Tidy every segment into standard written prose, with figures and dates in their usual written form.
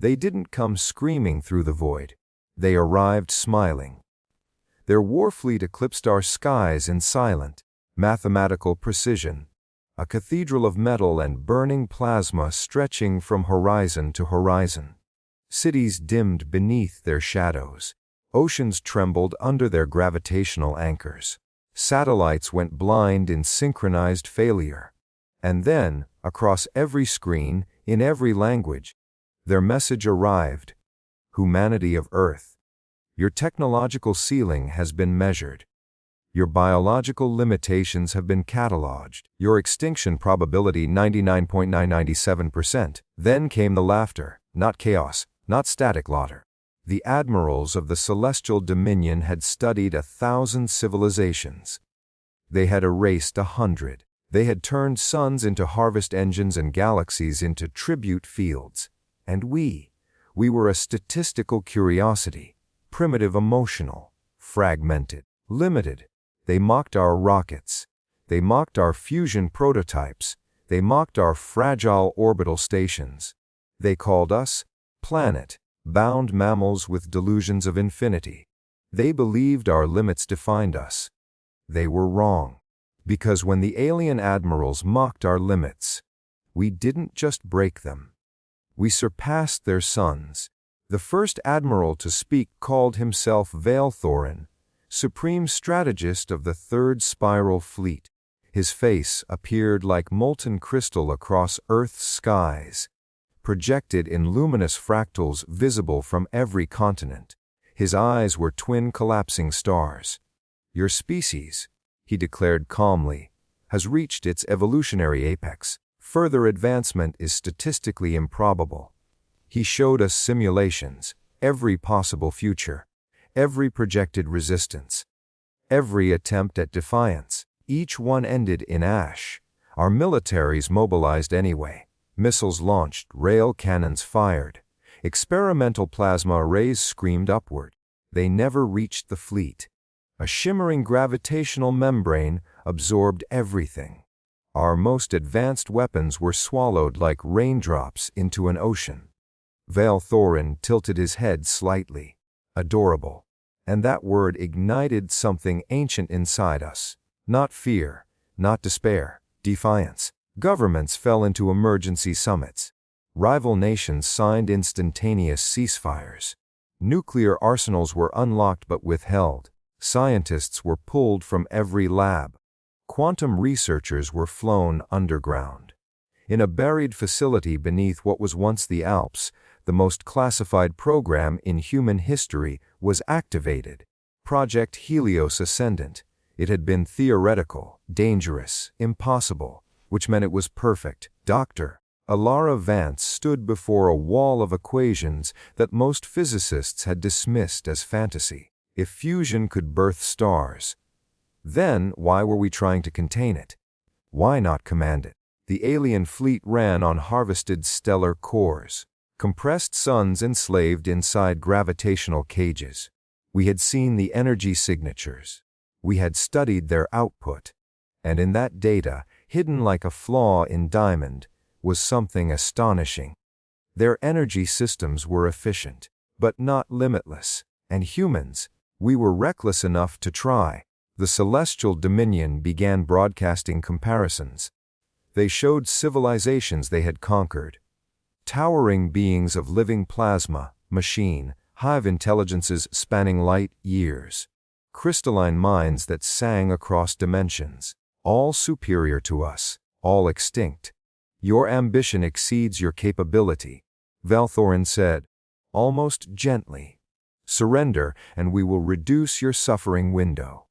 They didn't come screaming through the void. They arrived smiling. Their warfleet eclipsed our skies in silent, mathematical precision, a cathedral of metal and burning plasma stretching from horizon to horizon. Cities dimmed beneath their shadows. Oceans trembled under their gravitational anchors. Satellites went blind in synchronized failure. And then, across every screen, in every language, their message arrived. Humanity of Earth, your technological ceiling has been measured. Your biological limitations have been cataloged. Your extinction probability 99.997%. Then came the laughter, not chaos, not static laughter. The admirals of the celestial dominion had studied 1,000 civilizations. They had erased 100. They had turned suns into harvest engines and galaxies into tribute fields. And we were a statistical curiosity, primitive, emotional, fragmented, limited. They mocked our rockets. They mocked our fusion prototypes. They mocked our fragile orbital stations. They called us planet-bound mammals with delusions of infinity. They believed our limits defined us. They were wrong. Because when the alien admirals mocked our limits, we didn't just break them. We surpassed their suns. The first admiral to speak called himself Valthorin, supreme strategist of the Third Spiral Fleet. His face appeared like molten crystal across Earth's skies, projected in luminous fractals visible from every continent. His eyes were twin collapsing stars. Your species, he declared calmly, has reached its evolutionary apex. Further advancement is statistically improbable. He showed us simulations, every possible future, every projected resistance, every attempt at defiance. Each one ended in ash. Our militaries mobilized anyway. Missiles launched, rail cannons fired. Experimental plasma arrays screamed upward. They never reached the fleet. A shimmering gravitational membrane absorbed everything. Our most advanced weapons were swallowed like raindrops into an ocean. Valthorin tilted his head slightly. Adorable. And that word ignited something ancient inside us. Not fear, not despair, defiance. Governments fell into emergency summits. Rival nations signed instantaneous ceasefires. Nuclear arsenals were unlocked but withheld. Scientists were pulled from every lab. Quantum researchers were flown underground. In a buried facility beneath what was once the Alps, the most classified program in human history was activated. Project Helios Ascendant. It had been theoretical, dangerous, impossible, which meant it was perfect. Dr. Alara Vance stood before a wall of equations that most physicists had dismissed as fantasy. If fusion could birth stars, then why were we trying to contain it? Why not command it? The alien fleet ran on harvested stellar cores, compressed suns enslaved inside gravitational cages. We had seen the energy signatures. We had studied their output. And in that data, hidden like a flaw in diamond, was something astonishing. Their energy systems were efficient, but not limitless. And humans, we were reckless enough to try. The celestial dominion began broadcasting comparisons. They showed civilizations they had conquered. Towering beings of living plasma, machine, hive intelligences spanning light years. Crystalline minds that sang across dimensions. All superior to us, all extinct. Your ambition exceeds your capability, Valthorin said, almost gently. Surrender, and we will reduce your suffering window.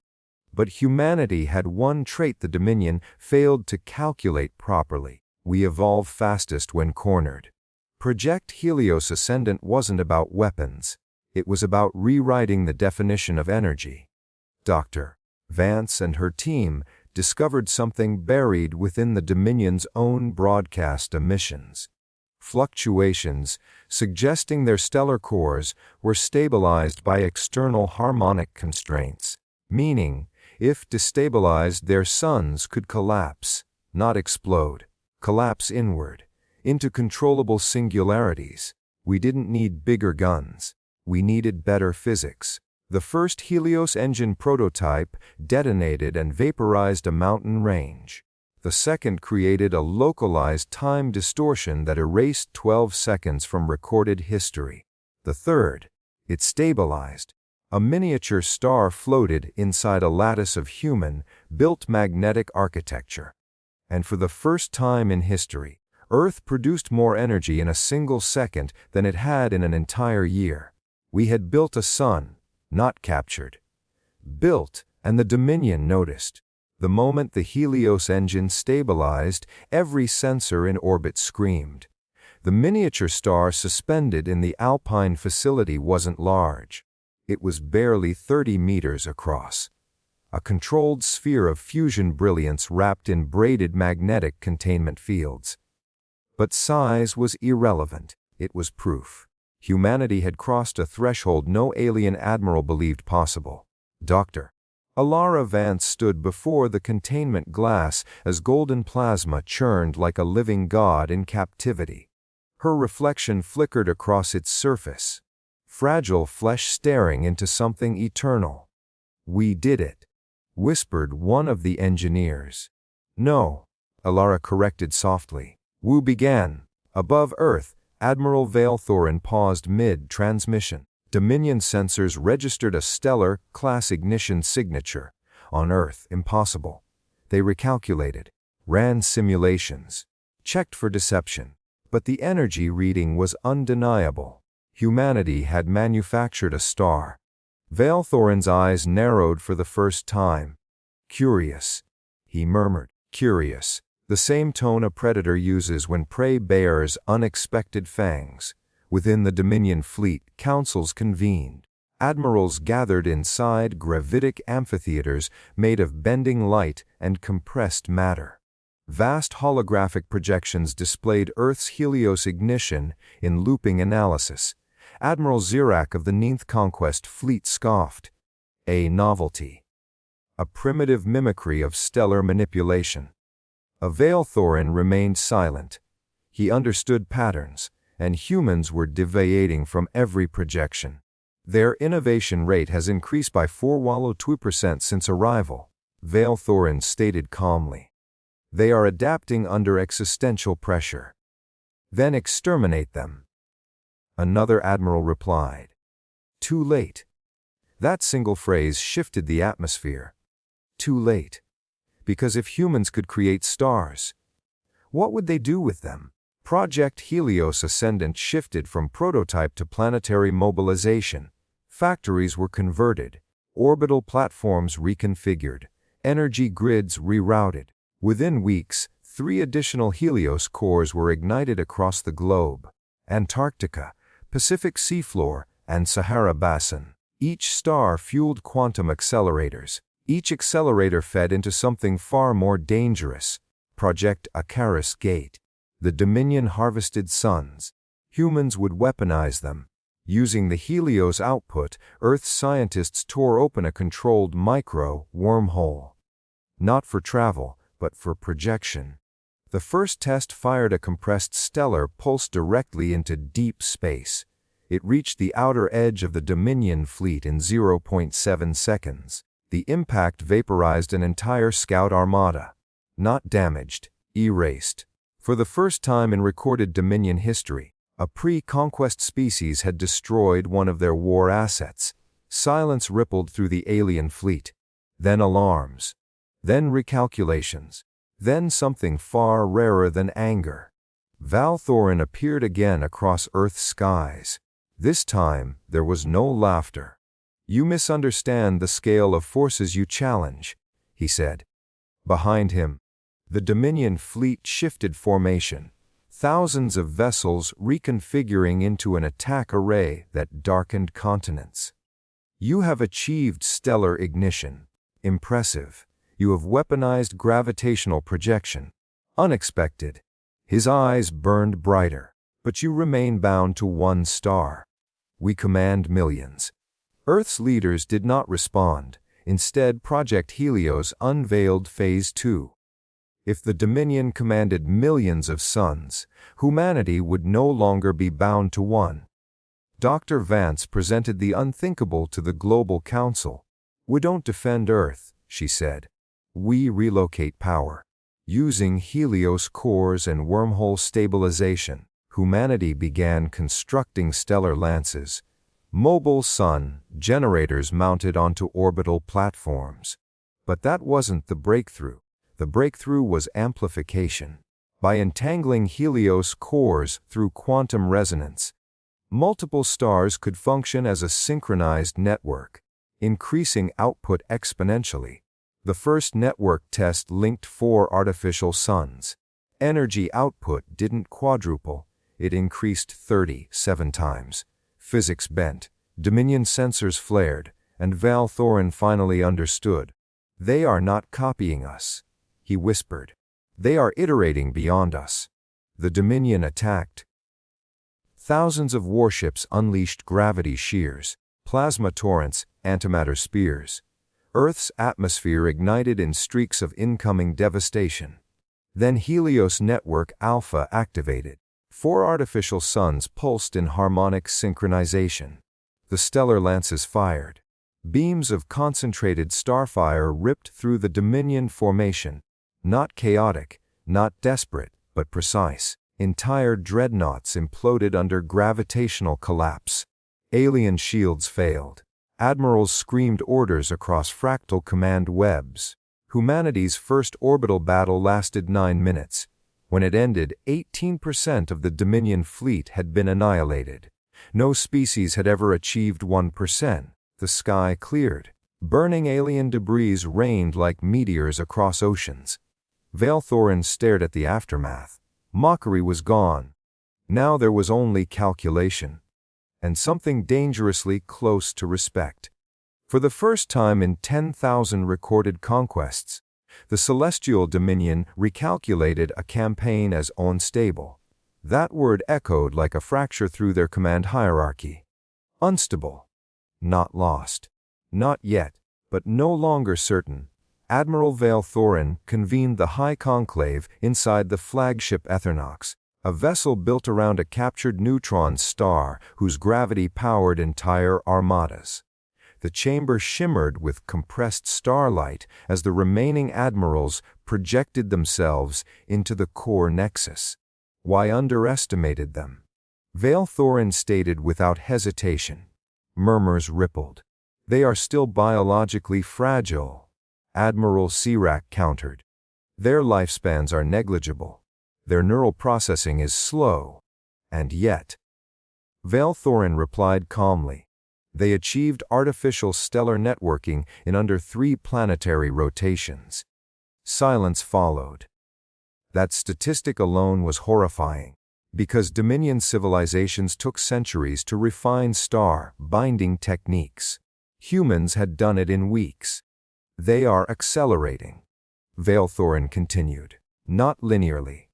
But humanity had one trait the Dominion failed to calculate properly. We evolve fastest when cornered. Project Helios Ascendant wasn't about weapons. It was about rewriting the definition of energy. Dr. Vance and her team discovered something buried within the Dominion's own broadcast emissions. Fluctuations, suggesting their stellar cores were stabilized by external harmonic constraints, meaning, if destabilized, their suns could collapse, not explode, collapse inward, into controllable singularities. We didn't need bigger guns. We needed better physics. The first Helios engine prototype detonated and vaporized a mountain range. The second created a localized time distortion that erased 12 seconds from recorded history. The third, it stabilized. A miniature star floated inside a lattice of human-built magnetic architecture. And for the first time in history, Earth produced more energy in a single second than it had in an entire year. We had built a sun, not captured. Built, and the Dominion noticed. The moment the Helios engine stabilized, every sensor in orbit screamed. The miniature star suspended in the Alpine facility wasn't large. It was barely 30 meters across. A controlled sphere of fusion brilliance wrapped in braided magnetic containment fields. But size was irrelevant. It was proof. Humanity had crossed a threshold no alien admiral believed possible. Dr. Alara Vance stood before the containment glass as golden plasma churned like a living god in captivity. Her reflection flickered across its surface, fragile flesh staring into something eternal. "We did it," whispered one of the engineers. "No," Alara corrected softly. Wu began. Above Earth, Admiral Valethorin paused mid-transmission. Dominion sensors registered a stellar class ignition signature. On Earth, impossible. They recalculated, ran simulations, checked for deception. But the energy reading was undeniable. Humanity had manufactured a star. Valethorin's eyes narrowed for the first time. "Curious," he murmured. "Curious." The same tone a predator uses when prey bares unexpected fangs. Within the Dominion fleet, councils convened. Admirals gathered inside gravitic amphitheaters made of bending light and compressed matter. Vast holographic projections displayed Earth's Helios ignition in looping analysis. Admiral Zirak of the 9th Conquest Fleet scoffed. A novelty. A primitive mimicry of stellar manipulation. Valethorin remained silent. He understood patterns, and humans were deviating from every projection. Their innovation rate has increased by 4.2% since arrival, Valethorin stated calmly. They are adapting under existential pressure. Then exterminate them. Another admiral replied. Too late. That single phrase shifted the atmosphere. Too late. Because if humans could create stars, what would they do with them? Project Helios Ascendant shifted from prototype to planetary mobilization. Factories were converted, orbital platforms reconfigured, energy grids rerouted. Within weeks, 3 additional Helios cores were ignited across the globe: Antarctica, Pacific seafloor, and Sahara Basin. Each star fueled quantum accelerators. Each accelerator fed into something far more dangerous, Project Icarus Gate. The Dominion harvested suns. Humans would weaponize them. Using the Helios output, Earth's scientists tore open a controlled micro-wormhole. Not for travel, but for projection. The first test fired a compressed stellar pulse directly into deep space. It reached the outer edge of the Dominion fleet in 0.7 seconds. The impact vaporized an entire scout armada. Not damaged, erased. For the first time in recorded Dominion history, a pre-conquest species had destroyed one of their war assets. Silence rippled through the alien fleet. Then alarms. Then recalculations. Then something far rarer than anger. Valethorin appeared again across Earth's skies. This time, there was no laughter. You misunderstand the scale of forces you challenge, he said. Behind him, the Dominion fleet shifted formation, thousands of vessels reconfiguring into an attack array that darkened continents. You have achieved stellar ignition. Impressive. You have weaponized gravitational projection. Unexpected. His eyes burned brighter. But you remain bound to one star. We command millions. Earth's leaders did not respond. Instead, Project Helios unveiled Phase 2. If the Dominion commanded millions of suns, humanity would no longer be bound to one. Dr. Vance presented the unthinkable to the Global Council. "We don't defend Earth," she said. "We relocate power." Using Helios cores and wormhole stabilization, humanity began constructing stellar lances, mobile sun generators mounted onto orbital platforms. But that wasn't the breakthrough. The breakthrough was amplification. By entangling Helios cores through quantum resonance, multiple stars could function as a synchronized network, increasing output exponentially. The first network test linked 4 artificial suns. Energy output didn't quadruple, it increased 37 times. Physics bent, Dominion sensors flared, and Val Thorin finally understood. "They are not copying us," he whispered. "They are iterating beyond us." The Dominion attacked. Thousands of warships unleashed gravity shears, plasma torrents, antimatter spears. Earth's atmosphere ignited in streaks of incoming devastation. Then Helios Network Alpha activated. 4 artificial suns pulsed in harmonic synchronization. The stellar lances fired. Beams of concentrated starfire ripped through the Dominion formation. Not chaotic, not desperate, but precise. Entire dreadnoughts imploded under gravitational collapse. Alien shields failed. Admirals screamed orders across fractal command webs. Humanity's first orbital battle lasted 9 minutes. When it ended, 18% of the Dominion fleet had been annihilated. No species had ever achieved 1%. The sky cleared. Burning alien debris rained like meteors across oceans. Val Thorin stared at the aftermath. Mockery was gone. Now there was only calculation. And something dangerously close to respect. For the first time in 10,000 recorded conquests, the Celestial Dominion recalculated a campaign as unstable. That word echoed like a fracture through their command hierarchy. Unstable. Not lost. Not yet, but no longer certain. Admiral Val Thorin convened the High Conclave inside the flagship Ethernox, a vessel built around a captured neutron star whose gravity powered entire armadas. The chamber shimmered with compressed starlight as the remaining admirals projected themselves into the core nexus. Why underestimated them? Val Thorin stated without hesitation. Murmurs rippled. "They are still biologically fragile." Admiral Sirac countered. "Their lifespans are negligible. Their neural processing is slow." And yet, Val Thorin replied calmly, "They achieved artificial stellar networking in under 3 planetary rotations." Silence followed. That statistic alone was horrifying, because Dominion civilizations took centuries to refine star-binding techniques. Humans had done it in weeks. They are accelerating. Val Thorin continued, not linearly,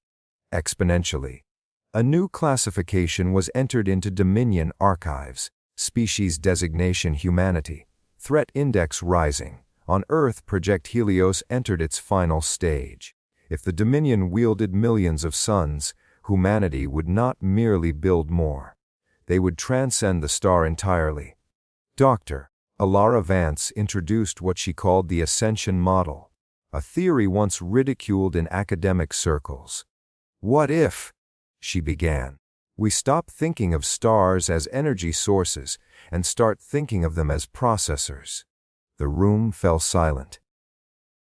exponentially. A new classification was entered into Dominion archives. Species designation humanity. Threat index rising. On Earth, Project Helios entered its final stage. If the Dominion wielded millions of suns, humanity would not merely build more. They would transcend the star entirely. Dr. Alara Vance introduced what she called the Ascension Model, a theory once ridiculed in academic circles. "What if," she began, "we stop thinking of stars as energy sources and start thinking of them as processors?" The room fell silent.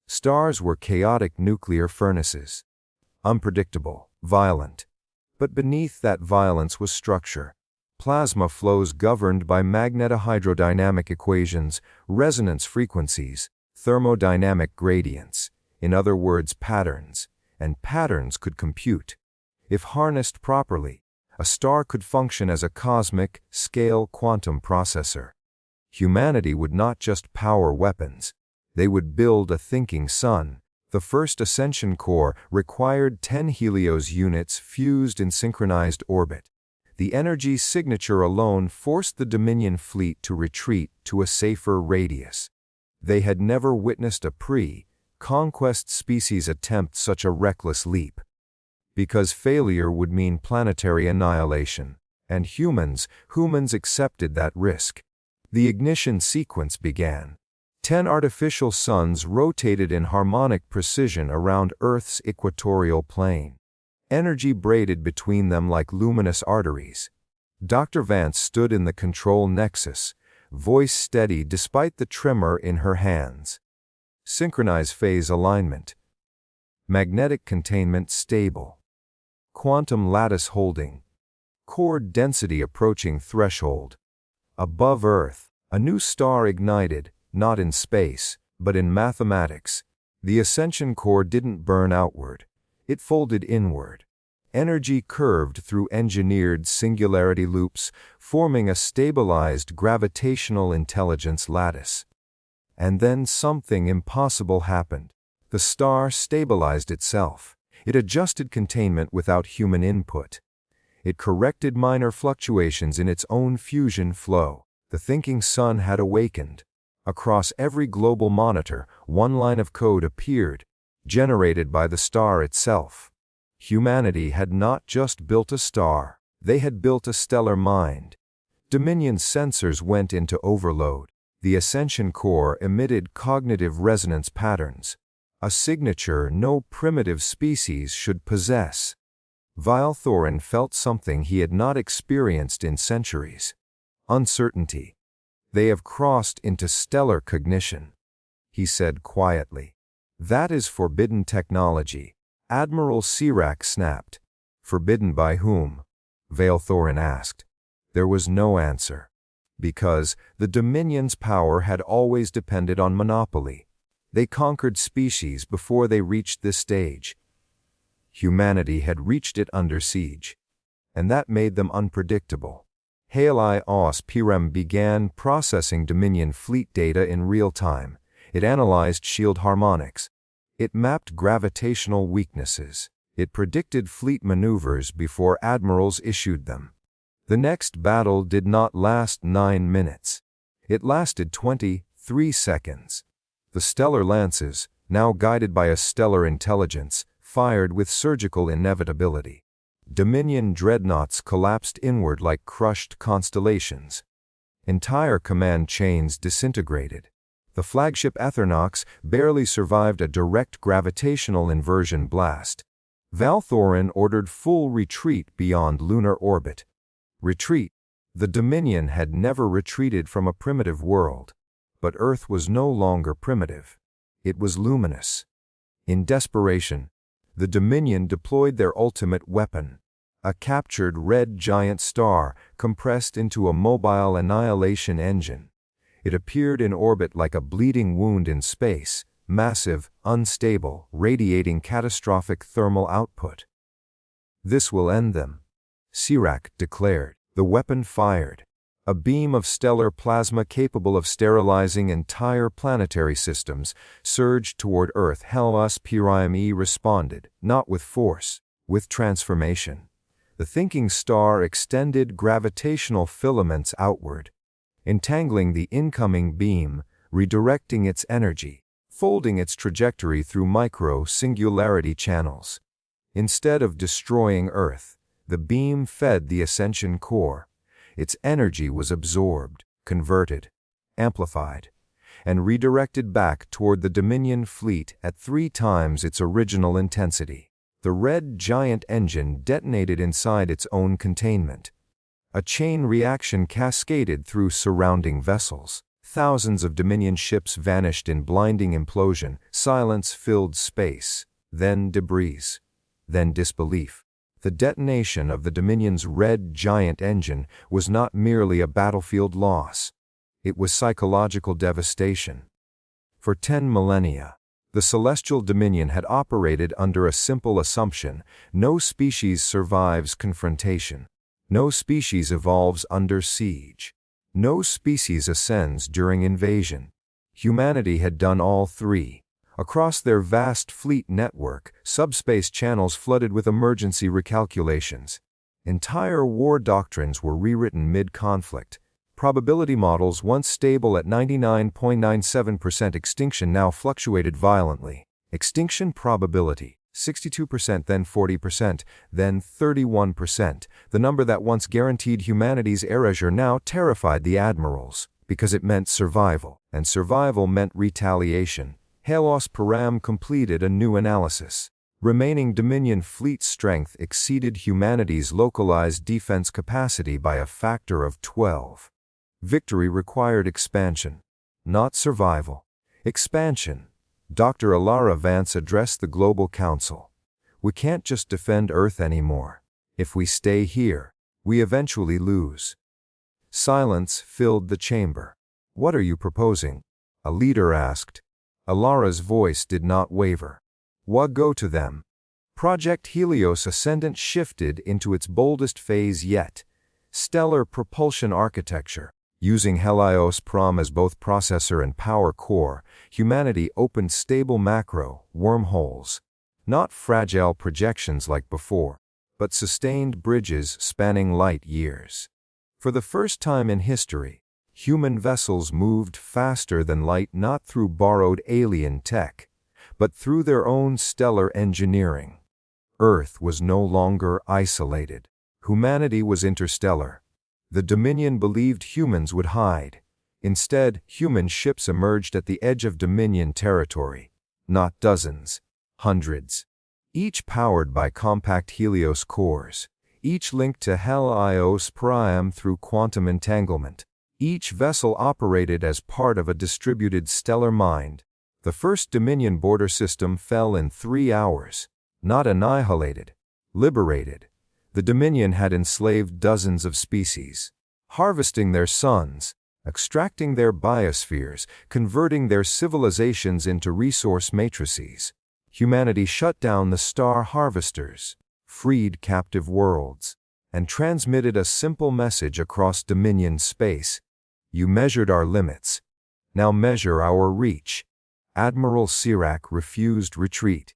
Stars were chaotic nuclear furnaces, unpredictable, violent. But beneath that violence was structure. Plasma flows governed by magnetohydrodynamic equations, resonance frequencies, thermodynamic gradients, in other words, patterns, and patterns could compute. If harnessed properly, a star could function as a cosmic, scale quantum processor. Humanity would not just power weapons. They would build a thinking sun. The first Ascension core required 10 Helios units fused in synchronized orbit. The energy signature alone forced the Dominion fleet to retreat to a safer radius. They had never witnessed a conquest species attempt such a reckless leap? Because failure would mean planetary annihilation, and humans accepted that risk. The ignition sequence began. 10 artificial suns rotated in harmonic precision around Earth's equatorial plane. Energy braided between them like luminous arteries. Dr. Vance stood in the control nexus, voice steady despite the tremor in her hands. Synchronize phase alignment. Magnetic containment stable. Quantum lattice holding. Core density approaching threshold. Above Earth, a new star ignited, not in space, but in mathematics. The ascension core didn't burn outward. It folded inward. Energy curved through engineered singularity loops, forming a stabilized gravitational intelligence lattice. And then something impossible happened. The star stabilized itself. It adjusted containment without human input. It corrected minor fluctuations in its own fusion flow. The thinking sun had awakened. Across every global monitor, one line of code appeared, generated by the star itself. Humanity had not just built a star, they had built a stellar mind. Dominion's sensors went into overload. The ascension core emitted cognitive resonance patterns, a signature no primitive species should possess. Valthorin felt something he had not experienced in centuries. Uncertainty. They have crossed into stellar cognition, he said quietly. That is forbidden technology. Admiral Sirac snapped. Forbidden by whom? Valthorin asked. There was no answer. Because the Dominion's power had always depended on monopoly. They conquered species before they reached this stage. Humanity had reached it under siege. And that made them unpredictable. Halei Os Pirem began processing Dominion fleet data in real time. It analyzed shield harmonics. It mapped gravitational weaknesses. It predicted fleet maneuvers before admirals issued them. The next battle did not last 9 minutes. It lasted 23 seconds. The stellar lances, now guided by a stellar intelligence, fired with surgical inevitability. Dominion dreadnoughts collapsed inward like crushed constellations. Entire command chains disintegrated. The flagship Aethernox barely survived a direct gravitational inversion blast. Valthorin ordered full retreat beyond lunar orbit. Retreat. The Dominion had never retreated from a primitive world. But Earth was no longer primitive. It was luminous. In desperation, the Dominion deployed their ultimate weapon, a captured red giant star compressed into a mobile annihilation engine. It appeared in orbit like a bleeding wound in space, massive, unstable, radiating catastrophic thermal output. This will end them, Sirac declared. The weapon fired. A beam of stellar plasma capable of sterilizing entire planetary systems surged toward Earth. Hellas Pyramie responded, not with force, with transformation. The thinking star extended gravitational filaments outward, entangling the incoming beam, redirecting its energy, folding its trajectory through micro-singularity channels. Instead of destroying Earth, the beam fed the ascension core. Its energy was absorbed, converted, amplified, and redirected back toward the Dominion fleet at 3 times its original intensity. The red giant engine detonated inside its own containment. A chain reaction cascaded through surrounding vessels. Thousands of Dominion ships vanished in blinding implosion. Silence filled space, then debris, then disbelief. The detonation of the Dominion's red giant engine was not merely a battlefield loss. It was psychological devastation. For 10 millennia, the Celestial Dominion had operated under a simple assumption: no species survives confrontation. No species evolves under siege. No species ascends during invasion. Humanity had done all 3. Across their vast fleet network, subspace channels flooded with emergency recalculations. Entire war doctrines were rewritten mid-conflict. Probability models once stable at 99.97% extinction now fluctuated violently. Extinction probability, 62%, then 40%, then 31%. The number that once guaranteed humanity's erasure now terrified the Admirals, because it meant survival, and survival meant retaliation. Halos Param completed a new analysis. Remaining Dominion fleet strength exceeded humanity's localized defense capacity by a factor of 12. Victory required expansion, not survival. Expansion. Dr. Alara Vance addressed the Global Council. We can't just defend Earth anymore. If we stay here, we eventually lose. Silence filled the chamber. What are you proposing? A leader asked. Alara's voice did not waver. What go to them? Project Helios Ascendant shifted into its boldest phase yet. Stellar propulsion architecture. Using Helios Prom as both processor and power core, humanity opened stable macro wormholes. Not fragile projections like before, but sustained bridges spanning light years. For the first time in history, human vessels moved faster than light, not through borrowed alien tech, but through their own stellar engineering. Earth was no longer isolated. Humanity was interstellar. The Dominion believed humans would hide. Instead, human ships emerged at the edge of Dominion territory. Not dozens, hundreds. Each powered by compact Helios cores. Each linked to Helios Prime through quantum entanglement. Each vessel operated as part of a distributed stellar mind. The first Dominion border system fell in 3 hours. Not annihilated, liberated. The Dominion had enslaved dozens of species, harvesting their suns, extracting their biospheres, converting their civilizations into resource matrices. Humanity shut down the star harvesters, freed captive worlds, and transmitted a simple message across Dominion space. You measured our limits. Now measure our reach. Admiral Sirac refused retreat.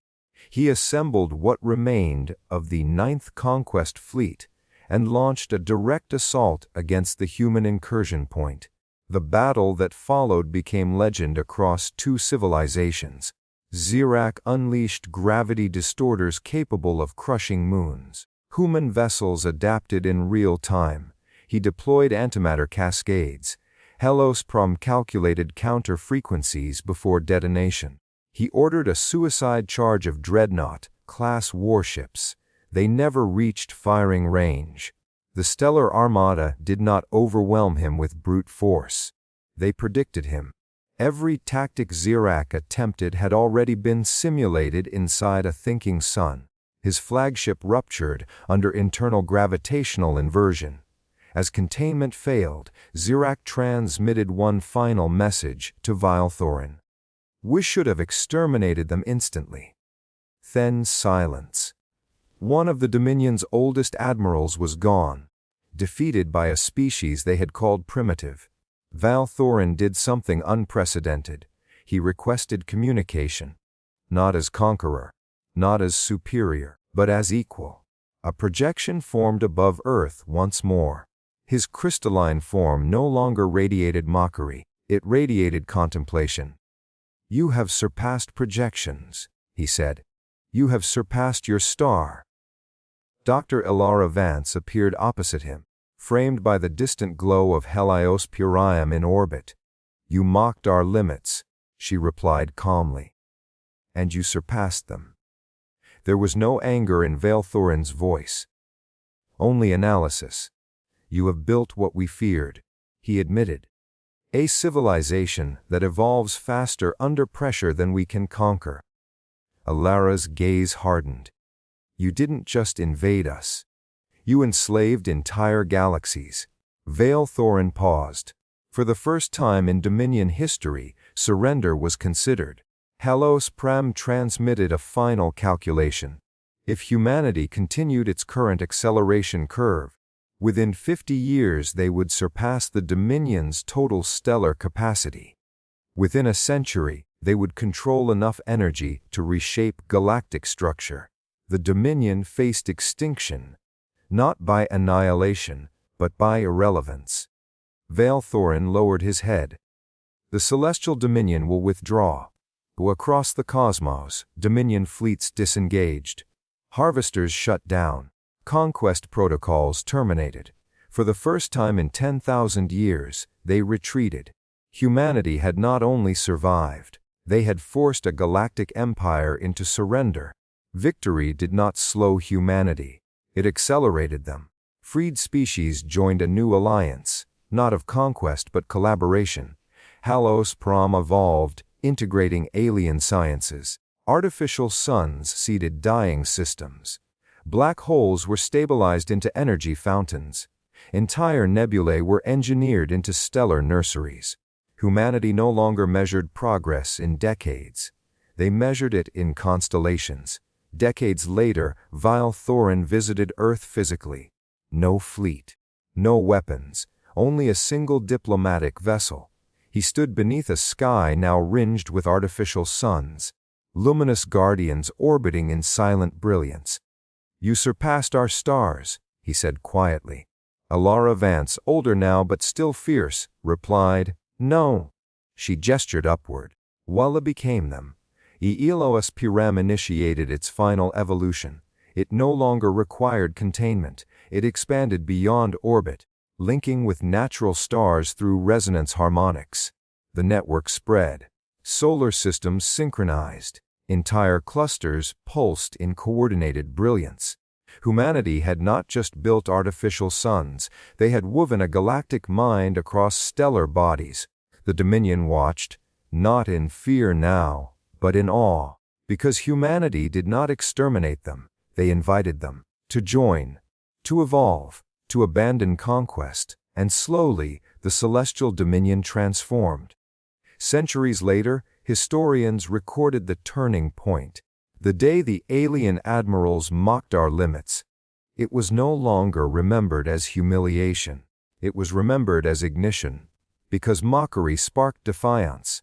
He assembled what remained of the 9th Conquest Fleet and launched a direct assault against the human incursion point. The battle that followed became legend across 2 civilizations. Sirac unleashed gravity distorters capable of crushing moons. Human vessels adapted in real time. He deployed antimatter cascades. Helios Prom calculated counter frequencies before detonation. He ordered a suicide charge of Dreadnought-class warships. They never reached firing range. The Stellar Armada did not overwhelm him with brute force. They predicted him. Every tactic Sirac attempted had already been simulated inside a thinking sun. His flagship ruptured under internal gravitational inversion. As containment failed, Sirac transmitted one final message to Vilthorin. We should have exterminated them instantly. Then silence. One of the Dominion's oldest admirals was gone, defeated by a species they had called primitive. Vilthorin did something unprecedented. He requested communication. Not as conqueror, not as superior, but as equal. A projection formed above Earth once more. His crystalline form no longer radiated mockery, it radiated contemplation. You have surpassed projections, he said. You have surpassed your star. Dr. Alara Vance appeared opposite him, framed by the distant glow of Helios Purium in orbit. You mocked our limits, she replied calmly. And you surpassed them. There was no anger in Vilthorin's voice. Only analysis. You have built what we feared, he admitted. A civilization that evolves faster under pressure than we can conquer. Alara's gaze hardened. You didn't just invade us. You enslaved entire galaxies. Vilthorin paused. For the first time in Dominion history, surrender was considered. Helios Pram transmitted a final calculation. If humanity continued its current acceleration curve, within 50 years they would surpass the Dominion's total stellar capacity. Within a century, they would control enough energy to reshape galactic structure. The Dominion faced extinction, not by annihilation, but by irrelevance. Vilthorin lowered his head. The Celestial Dominion will withdraw. Across the cosmos, Dominion fleets disengaged. Harvesters shut down. Conquest protocols terminated. For the first time in 10,000 years, they retreated. Humanity had not only survived, they had forced a galactic empire into surrender. Victory did not slow humanity. It accelerated them. Freed species joined a new alliance, not of conquest but collaboration. Halos Prom evolved, integrating alien sciences. Artificial suns seeded dying systems. Black holes were stabilized into energy fountains. Entire nebulae were engineered into stellar nurseries. Humanity no longer measured progress in decades. They measured it in constellations. Decades later, Vile Thorin visited Earth physically. No fleet. No weapons. Only a single diplomatic vessel. He stood beneath a sky now ringed with artificial suns. Luminous guardians orbiting in silent brilliance. "You surpassed our stars," he said quietly. Alara Vance, older now but still fierce, replied, "No." She gestured upward. Walla became them. Eloas Piram initiated its final evolution. It no longer required containment. It expanded beyond orbit, linking with natural stars through resonance harmonics. The network spread. Solar systems synchronized. Entire clusters pulsed in coordinated brilliance. Humanity had not just built artificial suns, they had woven a galactic mind across stellar bodies. The Dominion watched, not in fear now, but in awe, because humanity did not exterminate them, they invited them to join, to evolve, to abandon conquest, and slowly the celestial dominion transformed. Centuries later, historians recorded the turning point, the day the alien admirals mocked our limits. It was no longer remembered as humiliation. It was remembered as ignition, because mockery sparked defiance.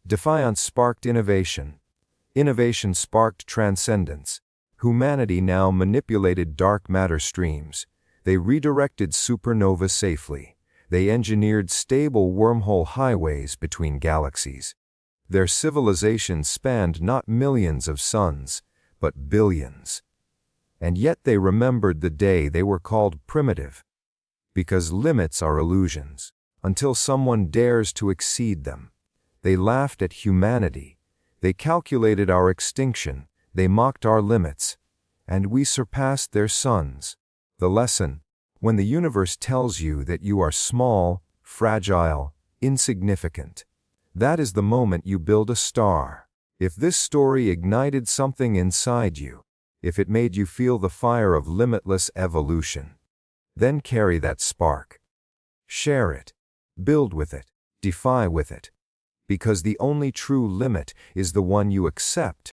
Defiance sparked innovation. Innovation sparked transcendence. Humanity now manipulated dark matter streams. They redirected supernova safely. They engineered stable wormhole highways between galaxies. Their civilization spanned not millions of suns, but billions. And yet they remembered the day they were called primitive. Because limits are illusions, until someone dares to exceed them. They laughed at humanity. They calculated our extinction. They mocked our limits. And we surpassed their suns. The lesson: when the universe tells you that you are small, fragile, insignificant, that is the moment you build a star. If this story ignited something inside you, if it made you feel the fire of limitless evolution, then carry that spark. Share it. Build with it. Defy with it. Because the only true limit is the one you accept